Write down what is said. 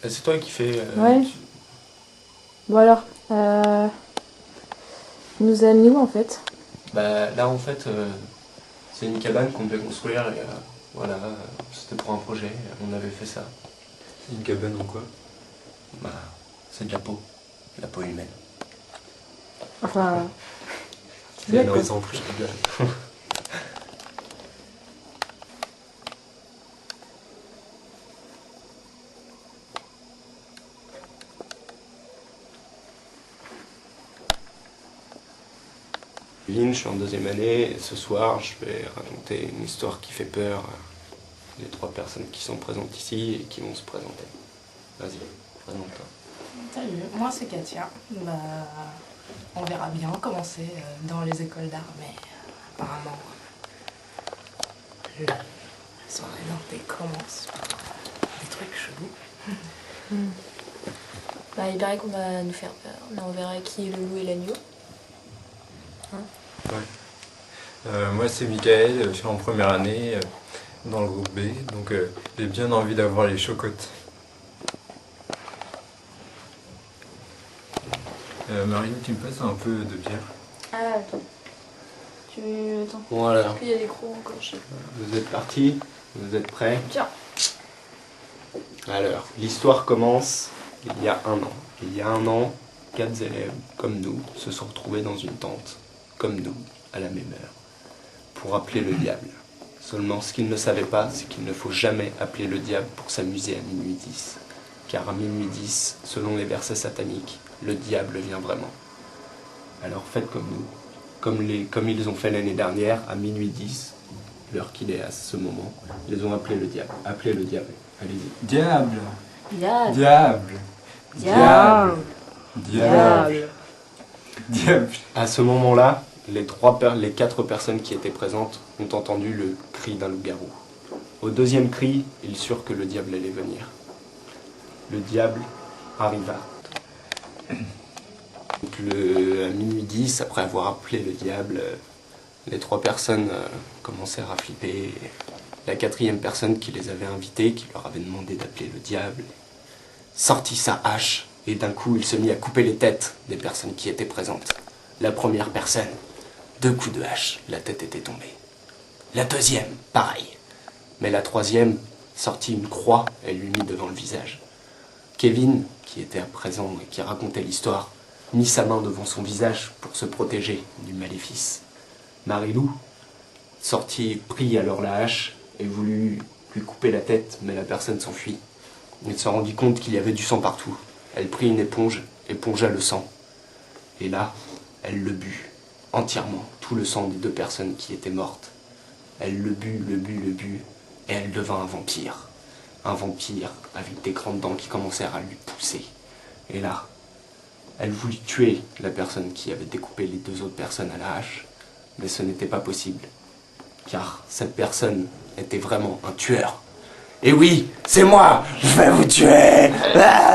C'est toi qui fais... Ouais. Bon alors, nous allons où en fait? Bah là en fait, c'est une cabane qu'on devait construire et voilà, c'était pour un projet, on avait fait ça. Une cabane en quoi? Bah, c'est de la peau humaine. Enfin... Il y a Ouais, un quoi. exemple, je rigole. Je suis en deuxième année et ce soir je vais raconter une histoire qui fait peur des 3 personnes qui sont présentes ici et qui vont se présenter. Vas-y, présente-toi. Salut, moi c'est Katia. On verra bien comment c'est dans les écoles d'art, mais apparemment la soirée d'Arte commence par des trucs chelous. Bah, il paraît qu'on va nous faire peur, mais on verra qui est le loup et l'agneau. Moi c'est Mickaël, je suis en première année dans le groupe B, donc j'ai bien envie d'avoir les chocottes. Marie, tu me passes un peu de bière? Ah, attends. Attends. Bon alors, Il y a des crocs encore, je sais pas. vous êtes partis? Vous êtes prêts? Tiens. Alors, l'histoire commence il y a un an. Il y a un an, 4 élèves, comme nous, se sont retrouvés dans une tente, comme nous, à la même heure, pour appeler le diable. Seulement, ce qu'ils ne savaient pas, c'est qu'il ne faut jamais appeler le diable pour s'amuser à minuit 10. Car à minuit 10, selon les versets sataniques, le diable vient vraiment. Alors faites comme nous, comme ils ont fait l'année dernière, à minuit 10, l'heure qu'il est à ce moment, ils ont appelé le diable. Appelez le diable, allez-y. Diable! Diable. Diable! Diable. Diable! Diable! À ce moment-là, les 4 personnes qui étaient présentes ont entendu le cri d'un loup-garou. Au deuxième cri, ils surent que le diable allait venir. Le diable arriva. Donc à minuit 10, après avoir appelé le diable, les 3 personnes commencèrent à flipper. La 4e personne qui les avait invités, qui leur avait demandé d'appeler le diable, sortit sa hache et d'un coup il se mit à couper les têtes des personnes qui étaient présentes. La première personne, 2 coups de hache, la tête était tombée. La deuxième, pareil. Mais la 3e sortit une croix et lui mit devant le visage. Kevin, qui était présent et qui racontait l'histoire, mit sa main devant son visage pour se protéger du maléfice. Marilou prit alors la hache et voulut lui couper la tête, mais la personne s'enfuit. Elle se rendit compte qu'il y avait du sang partout. Elle prit une éponge, épongea le sang. Et là, elle le but, entièrement, tout le sang des 2 personnes qui étaient mortes. Elle le but, et elle devint un vampire. Un vampire avec des grandes dents qui commencèrent à lui pousser. Et là, elle voulut tuer la personne qui avait découpé les 2 autres personnes à la hache, mais ce n'était pas possible, car cette personne était vraiment un tueur. Et oui, c'est moi, je vais vous tuer!